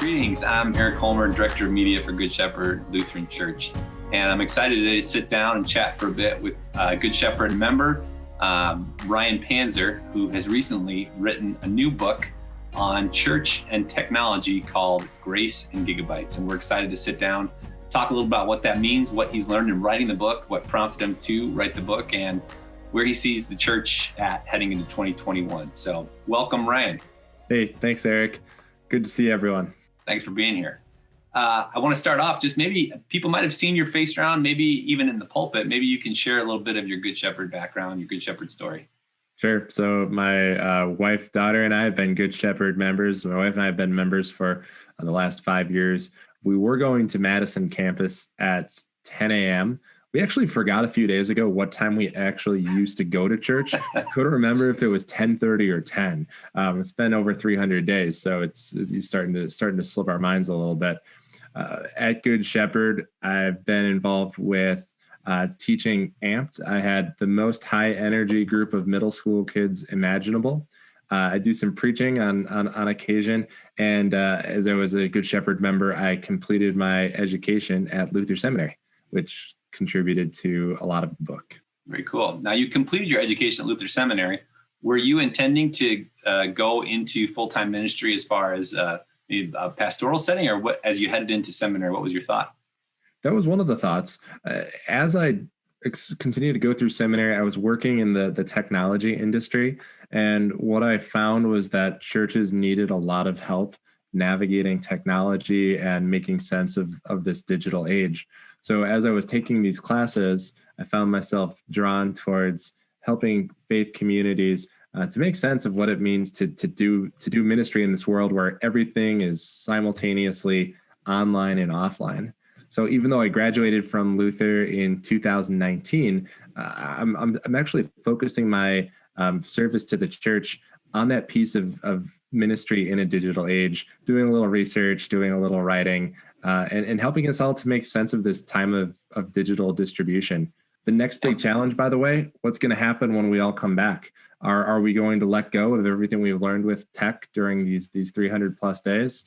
Greetings. I'm Eric Holmer, Director of Media for Good Shepherd Lutheran Church. And I'm excited today to sit down and chat for a bit with Good Shepherd member, Ryan Panzer, who has recently written a new book on church and technology called Grace and Gigabytes. And we're excited to sit down, talk a little about what that means, what he's learned in writing the book, what prompted him to write the book, and where he sees the church at heading into 2021. So welcome, Ryan. Hey, thanks, Eric. Good to see everyone. Thanks for being here. I want to start off, just maybe people might have seen your face around, maybe even in the pulpit. Maybe you can share a little bit of your Good Shepherd background, your Good Shepherd story. Sure. So my wife, daughter, and I have been Good Shepherd members. My wife and I have been members for the last 5 years. We were going to Madison campus at 10 a.m. We actually forgot a few days ago what time we actually used to go to church. Couldn't remember if it was 10:30 or 10. It's been over 300 days, so it's starting to slip our minds a little bit. At Good Shepherd, I've been involved with teaching Amped. I had the most high energy group of middle school kids imaginable. I do some preaching on occasion, and as I was a Good Shepherd member, I completed my education at Luther Seminary, which contributed to a lot of the book. Very cool. Now, you completed your education at Luther Seminary. Were you intending to go into full-time ministry as far as a pastoral setting, or what, as you headed into seminary, what was your thought? That was one of the thoughts. As I continued to go through seminary, I was working in the technology industry. And what I found was that churches needed a lot of help navigating technology and making sense of this digital age. So as I was taking these classes, I found myself drawn towards helping faith communities to make sense of what it means to do ministry in this world where everything is simultaneously online and offline. So even though I graduated from Luther in 2019, I'm actually focusing my service to the church on that piece of ministry in a digital age, doing a little research, doing a little writing, and helping us all to make sense of this time of digital distribution. The next big challenge, by the way, what's going to happen when we all come back? Are we going to let go of everything we've learned with tech during these 300 plus days?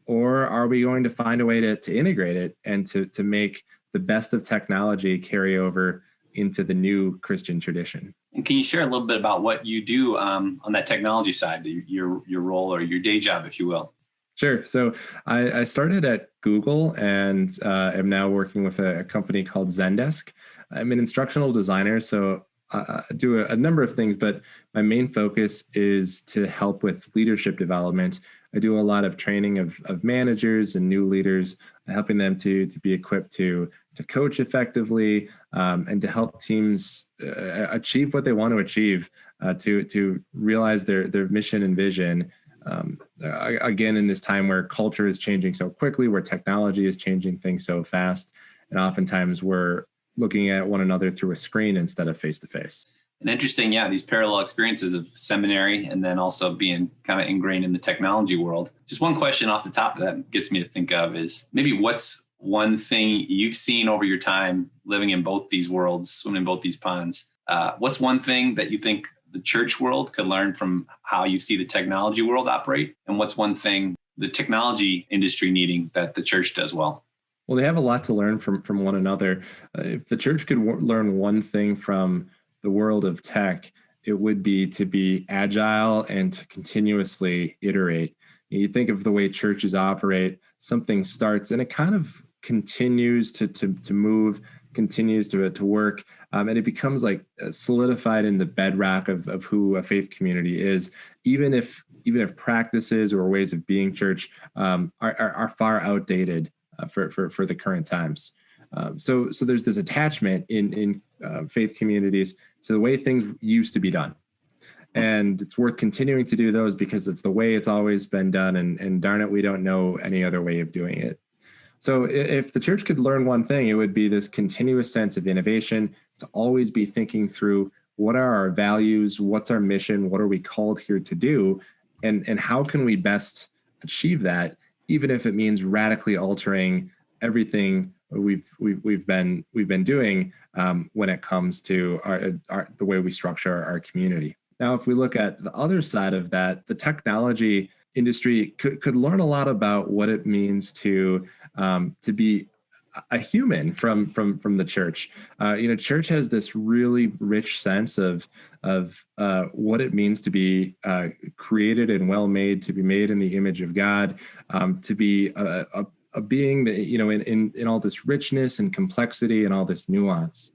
Or are we going to find a way to integrate it and to make the best of technology carry over into the new Christian tradition? And can you share a little bit about what you do on that technology side, your role or your day job, if you will? Sure. So I started at Google and am now working with a company called Zendesk. I'm an instructional designer, so I do a number of things, but my main focus is to help with leadership development. I do a lot of training of managers and new leaders, helping them to be equipped to coach effectively and to help teams achieve what they want to achieve, to realize their mission and vision. Again, in this time where culture is changing so quickly, where technology is changing things so fast, and oftentimes we're looking at one another through a screen instead of face to face. And interesting, these parallel experiences of seminary and then also being kind of ingrained in the technology world. Just one question off the top that gets me to think of is maybe what's one thing you've seen over your time living in both these worlds, swimming in both these ponds? What's one thing that you think the church world could learn from how you see the technology world operate? And what's one thing the technology industry needing that the church does well? Well, they have a lot to learn from one another. If the church could learn one thing from the world of tech, it would be to be agile and to continuously iterate. You think of the way churches operate, something starts and it kind of continues to move, continues to work, and it becomes like solidified in the bedrock of who a faith community is, even if practices or ways of being church are far outdated for the current times. So there's this attachment in faith communities to the way things used to be done. And it's worth continuing to do those because it's the way it's always been done. And darn it, we don't know any other way of doing it. So if the church could learn one thing, it would be this continuous sense of innovation, to always be thinking through what are our values, what's our mission, what are we called here to do, and how can we best achieve that, even if it means radically altering everything we've been doing when it comes to the way we structure our community. Now, if we look at the other side of that, the technology industry could learn a lot about what it means to be a human from the church. Church has this really rich sense of what it means to be created and well made, to be made in the image of God, to be a being that in all this richness and complexity and all this nuance.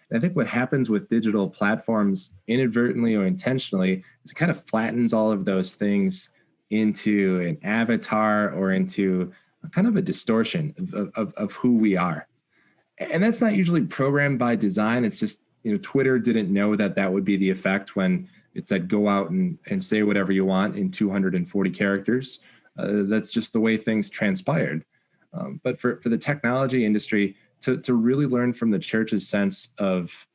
And I think what happens with digital platforms, inadvertently or intentionally, is it kind of flattens all of those things into an avatar or into a kind of a distortion of who we are. And that's not usually programmed by design. It's just, Twitter didn't know that would be the effect when it said, go out and say whatever you want in 240 characters. That's just the way things transpired. But for the technology industry to really learn from the church's sense of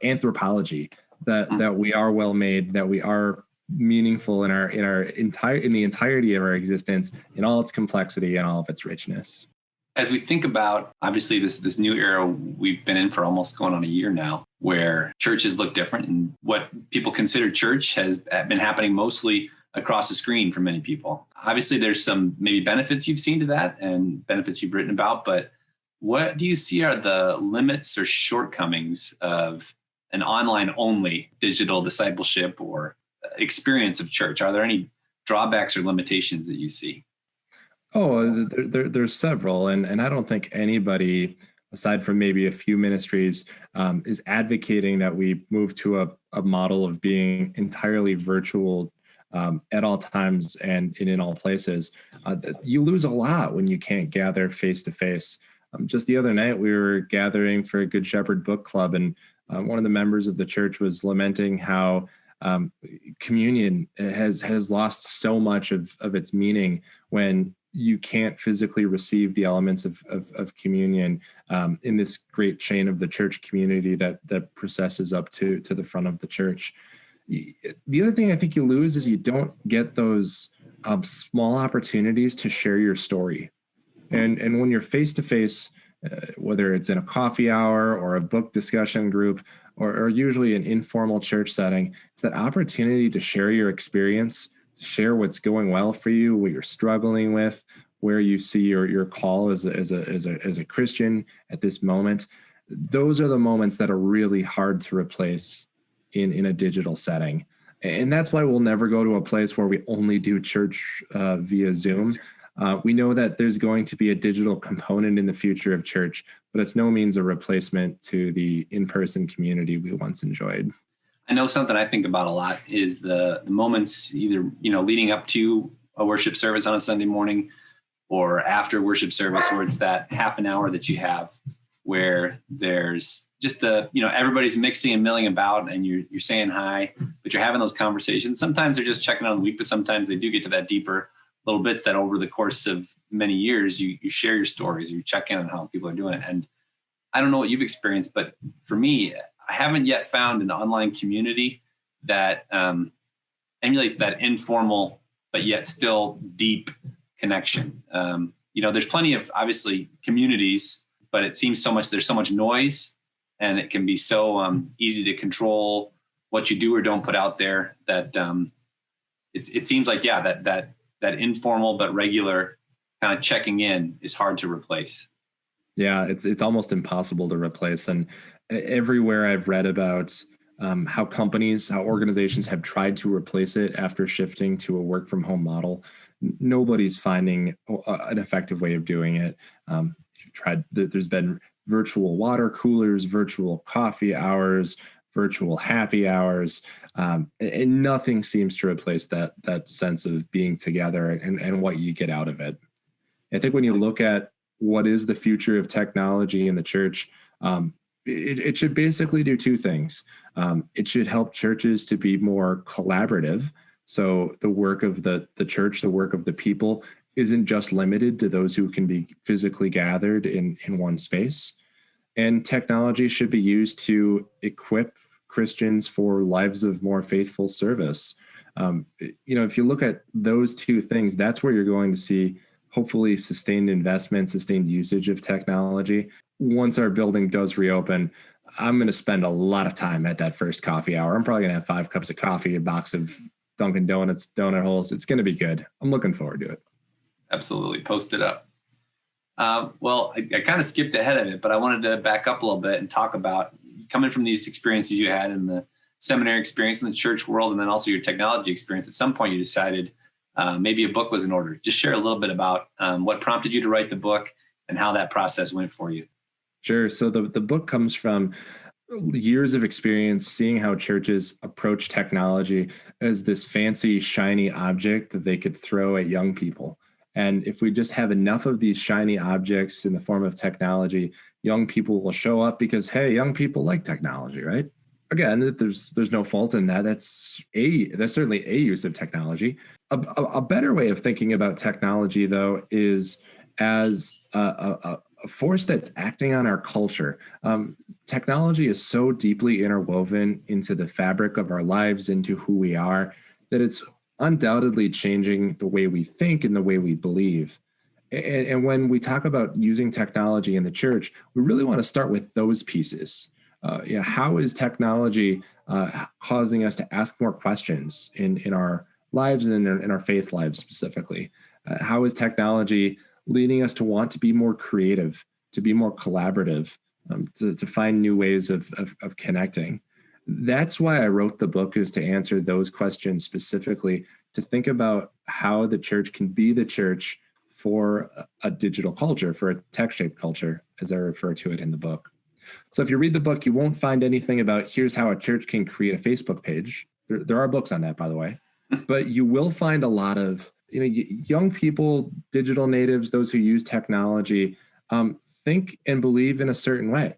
anthropology, that we are well made, that we are meaningful in the entirety of our existence, in all its complexity and all of its richness. As we think about, obviously, this new era we've been in for almost going on a year now, where churches look different, and what people consider church has been happening mostly across the screen for many people. Obviously, there's some maybe benefits you've seen to that and benefits you've written about, but what do you see are the limits or shortcomings of an online-only digital discipleship or experience of church? Are there any drawbacks or limitations that you see? Oh, there's several, and I don't think anybody, aside from maybe a few ministries, is advocating that we move to a model of being entirely virtual at all times and in all places. You lose a lot when you can't gather face to face. Just the other night, we were gathering for a Good Shepherd book club, and one of the members of the church was lamenting how communion has lost so much of its meaning when you can't physically receive the elements of communion in this great chain of the church community that processes up to the front of the church. The other thing I think you lose is you don't get those small opportunities to share your story. And when you're face to face, whether it's in a coffee hour or a book discussion group or usually an informal church setting, it's that opportunity to share your experience, to share what's going well for you, what you're struggling with, where you see your call as a Christian at this moment. Those are the moments that are really hard to replace in a digital setting. And that's why we'll never go to a place where we only do church via Zoom. We know that there's going to be a digital component in the future of church, but it's no means a replacement to the in-person community we once enjoyed. I know something I think about a lot is the moments either, leading up to a worship service on a Sunday morning or after worship service, where it's that half an hour that you have where there's just everybody's mixing and milling about and you're saying hi, but you're having those conversations. Sometimes they're just checking on the week, but sometimes they do get to that deeper little bits that over the course of many years, you share your stories, you check in on how people are doing it. And I don't know what you've experienced, but for me, I haven't yet found an online community that emulates that informal, but yet still deep connection. There's plenty of obviously communities, but it seems there's so much noise and it can be so easy to control what you do or don't put out there that it seems like, that informal but regular kind of checking in is hard to replace. Yeah, it's almost impossible to replace. And everywhere I've read about how organizations have tried to replace it after shifting to a work from home model, nobody's finding an effective way of doing it. There's been virtual water coolers, virtual coffee hours, virtual happy hours, and nothing seems to replace that sense of being together and what you get out of it. I think when you look at what is the future of technology in the church, it should basically do two things. It should help churches to be more collaborative. So the work of the church, the work of the people, isn't just limited to those who can be physically gathered in one space. And technology should be used to equip Christians for lives of more faithful service. If you look at those two things, that's where you're going to see hopefully sustained investment, sustained usage of technology. Once our building does reopen, I'm going to spend a lot of time at that first coffee hour. I'm probably going to have 5 cups of coffee, a box of Dunkin' Donuts donut holes. It's going to be good. I'm looking forward to it. Absolutely. Post it up. Well, I kind of skipped ahead of it, but I wanted to back up a little bit and talk about coming from these experiences you had in the seminary experience in the church world, and then also your technology experience. At some point you decided maybe a book was in order. Just share a little bit about what prompted you to write the book and how that process went for you. Sure. So the book comes from years of experience seeing how churches approach technology as this fancy, shiny object that they could throw at young people. And if we just have enough of these shiny objects in the form of technology, young people will show up because, hey, young people like technology, right? Again, there's no fault in that. That's certainly a use of technology. A better way of thinking about technology, though, is as a force that's acting on our culture. Technology is so deeply interwoven into the fabric of our lives, into who we are, that it's undoubtedly changing the way we think and the way we believe. And when we talk about using technology in the church, we really want to start with those pieces. How is technology causing us to ask more questions in our lives and in our faith lives specifically? How is technology leading us to want to be more creative, to be more collaborative, to find new ways of connecting? That's why I wrote the book, is to answer those questions specifically, to think about how the church can be the church for a digital culture, for a tech-shaped culture, as I refer to it in the book. So if you read the book, you won't find anything about here's how a church can create a Facebook page. There are books on that, by the way, but you will find a lot of young people, digital natives, those who use technology, think and believe in a certain way.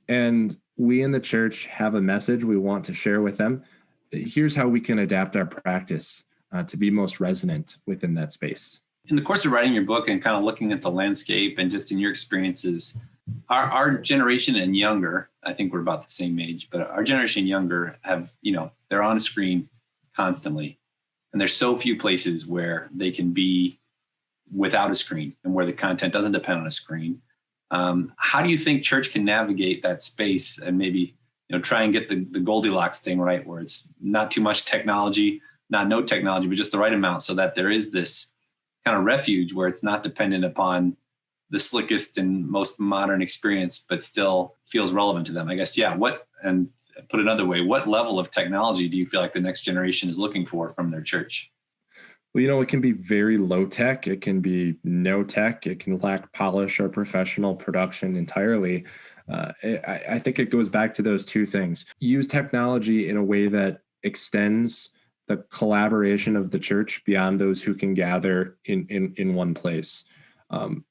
And we in the church have a message we want to share with them. Here's how we can adapt our practice to be most resonant within that space. In the course of writing your book and kind of looking at the landscape and just in your experiences, our generation and younger, I think we're about the same age, but our generation younger have, they're on a screen constantly. And there's so few places where they can be without a screen and where the content doesn't depend on a screen. How do you think church can navigate that space and maybe, try and get the Goldilocks thing right, where it's not too much technology, not no technology, but just the right amount, so that there is this kind of refuge where it's not dependent upon the slickest and most modern experience, but still feels relevant to them? I guess, and put another way, what level of technology do you feel like the next generation is looking for from their church? Well, it can be very low tech. It can be no tech. It can lack polish or professional production entirely. I think it goes back to those two things. Use technology in a way that extends the collaboration of the church beyond those who can gather in one place.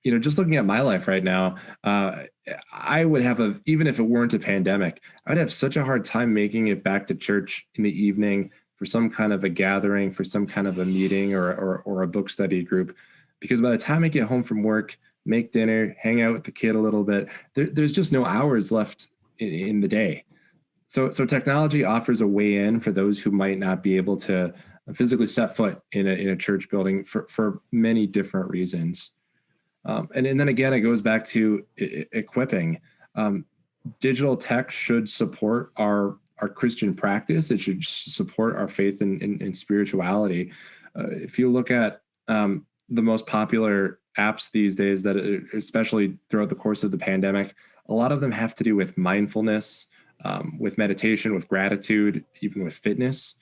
Just looking at my life right now, I would have even if it weren't a pandemic, I would have such a hard time making it back to church in the evening for some kind of a gathering, for some kind of a meeting or a book study group, because by the time I get home from work, make dinner, hang out with the kid a little bit, there's just no hours left in the day. So technology offers a way in for those who might not be able to physically set foot in a church building for many different reasons. And then again, it goes back to equipping. Digital tech should support our Christian practice. It should support our faith and spirituality. If you look at the most popular apps these days, that especially throughout the course of the pandemic, a lot of them have to do with mindfulness, with meditation, with gratitude, even with fitness.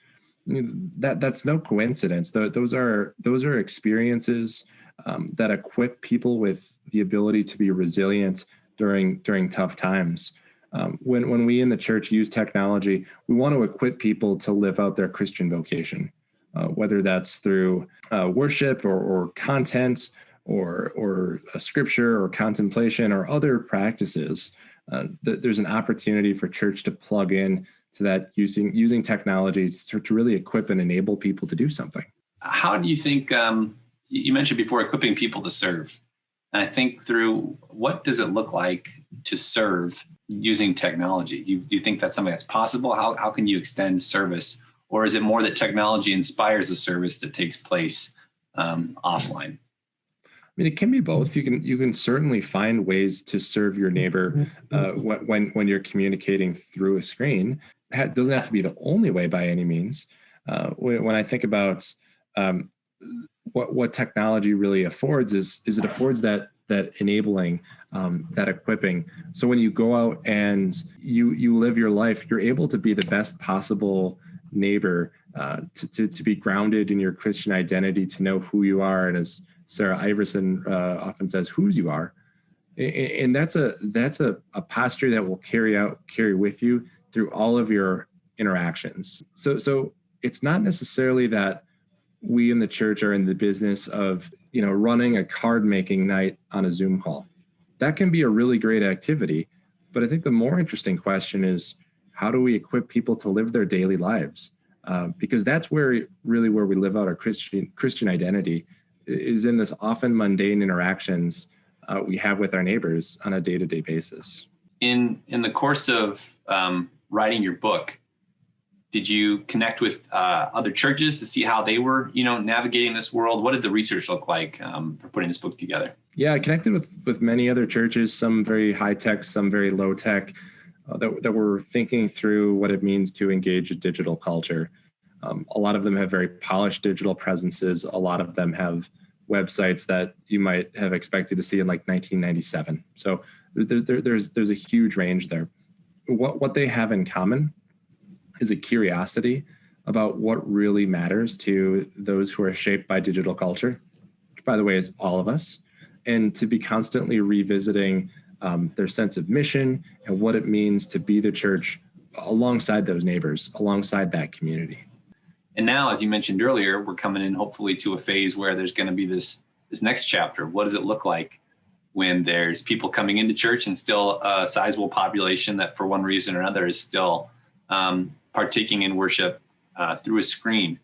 That's no coincidence. Those are experiences that equip people with the ability to be resilient during tough times. When we in the church use technology, we want to equip people to live out their Christian vocation, whether that's through worship or content or a scripture or contemplation or other practices. There's an opportunity for church to plug in to that using technology to really equip and enable people to do something. How do you think, you mentioned before equipping people to serve, and I think through what does it look like to serve using technology? Do you think that's something that's possible? How can you extend service? Or is it more that technology inspires a service that takes place offline? I mean, it can be both. You can certainly find ways to serve your neighbor when you're communicating through a screen. That doesn't have to be the only way by any means. When I think about um, what technology really affords is it affords that enabling, that equipping. So when you go out and you live your life, you're able to be the best possible neighbor, to be grounded in your Christian identity, to know who you are, and as Sarah Iverson often says, whose you are. And that's a posture that will carry with you through all of your interactions. So it's not necessarily that we in the church are in the business of, running a card making night on a Zoom call. That can be a really great activity, but I think the more interesting question is, how do we equip people to live their daily lives? Because that's where we live out our Christian identity, is in this often mundane interactions we have with our neighbors on a day-to-day basis. In the course of writing your book, did you connect with other churches to see how they were, navigating this world? What did the research look like for putting this book together? Yeah, I connected with many other churches, some very high tech, some very low tech, that were thinking through what it means to engage a digital culture. A lot of them have very polished digital presences. A lot of them have websites that you might have expected to see in like 1997. So there's a huge range there. What they have in common is a curiosity about what really matters to those who are shaped by digital culture, which, by the way, is all of us, and to be constantly revisiting their sense of mission and what it means to be the church alongside those neighbors, alongside that community. And now, as you mentioned earlier, we're coming in hopefully to a phase where there's going to be this next chapter. What does it look like when there's people coming into church and still a sizable population that for one reason or another is still partaking in worship through a screen?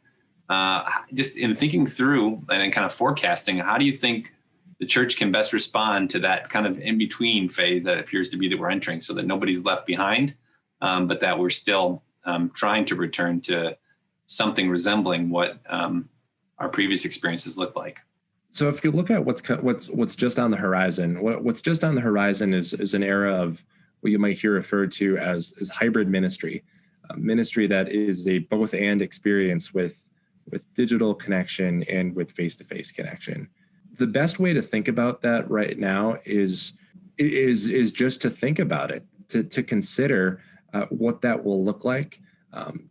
Just in thinking through and in kind of forecasting, how do you think the church can best respond to that kind of in-between phase that appears to be that we're entering, so that nobody's left behind, but that we're still trying to return to something resembling what our previous experiences look like? So if you look at what's just on the horizon, what's just on the horizon is an era of what you might hear referred to as hybrid ministry, ministry that is a both and experience with digital connection and with face-to-face connection. The best way to think about that right now is just to think about it, to consider what that will look like,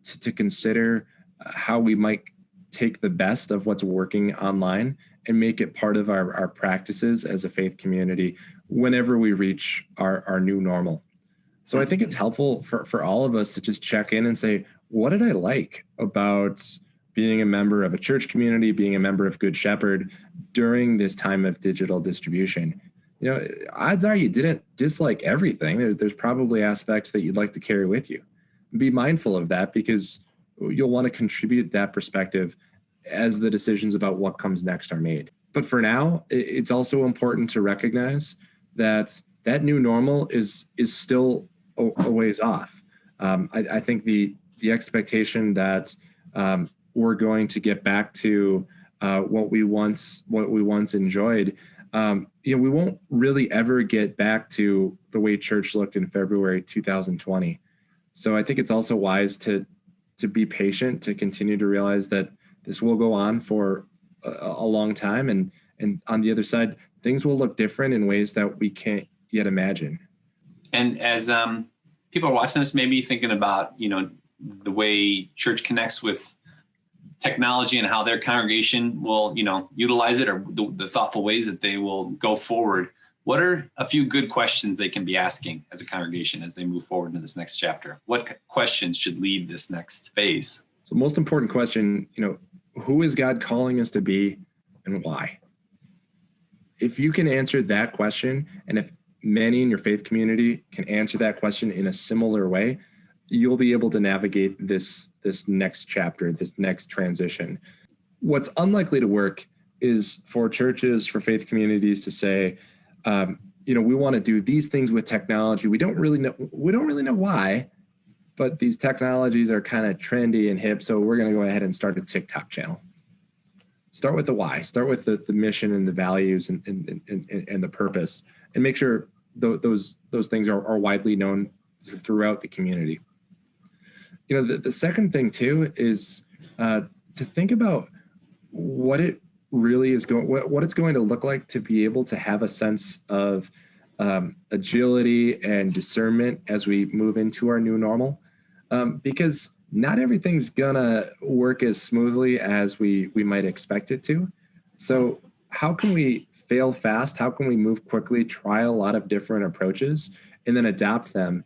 to consider how we might take the best of what's working online and make it part of our practices as a faith community whenever we reach our new normal. So I think it's helpful for all of us to just check in and say, what did I like about being a member of a church community, being a member of Good Shepherd during this time of digital distribution? Odds are you didn't dislike everything. There's probably aspects that you'd like to carry with you. Be mindful of that, because you'll want to contribute that perspective as the decisions about what comes next are made. But for now, it's also important to recognize that new normal is still a ways off. I think the expectation that we're going to get back to what we once enjoyed, we won't really ever get back to the way church looked in February 2020. So I think it's also wise to be patient, to continue to realize that this will go on for a long time, and on the other side, things will look different in ways that we can't yet imagine. And as people are watching this, maybe thinking about the way church connects with technology and how their congregation will utilize it, or the thoughtful ways that they will go forward, what are a few good questions they can be asking as a congregation as they move forward into this next chapter? What questions should lead this next phase? So most important question, who is God calling us to be and why? If you can answer that question, and if many in your faith community can answer that question in a similar way, you'll be able to navigate this next chapter, this next transition. What's unlikely to work is for churches, for faith communities to say, we want to do these things with technology. We don't really know why, but these technologies are kind of trendy and hip, so we're going to go ahead and start a TikTok channel. Start with the why. Start with the mission and the values and the purpose, and make sure those things are widely known throughout the community. The second thing too is to think about what it really is going, what it's going to look like to be able to have a sense of agility and discernment as we move into our new normal, because not everything's gonna work as smoothly as we might expect it to. So how can we fail fast? How can we move quickly, try a lot of different approaches, and then adapt them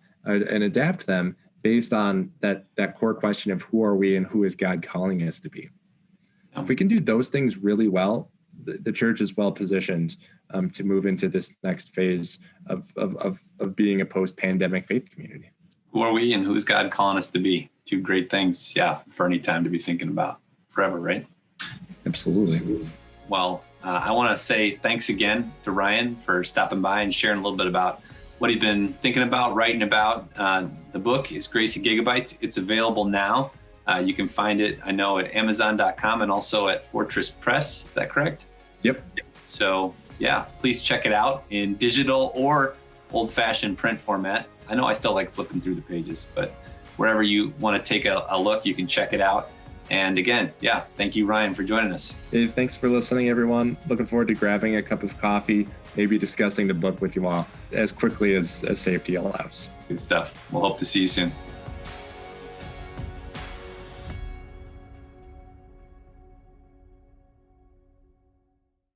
based on that core question of who are we and who is God calling us to be? If we can do those things really well, the church is well positioned to move into this next phase of being a post-pandemic faith community. Who are we and who is God calling us to be? Two great things, for any time to be thinking about forever, right? Absolutely. Well, I want to say thanks again to Ryan for stopping by and sharing a little bit about what he's been thinking about, writing about. The book is Grace at Gigabytes. It's available now. You can find it, I know, at Amazon.com and also at Fortress Press. Is that correct? Yep. So, please check it out in digital or old-fashioned print format. I know I still like flipping through the pages, but wherever you want to take a look, you can check it out. And again, thank you, Ryan, for joining us. Hey, thanks for listening, everyone. Looking forward to grabbing a cup of coffee, maybe discussing the book with you all as quickly as safety allows. Good stuff. We'll hope to see you soon.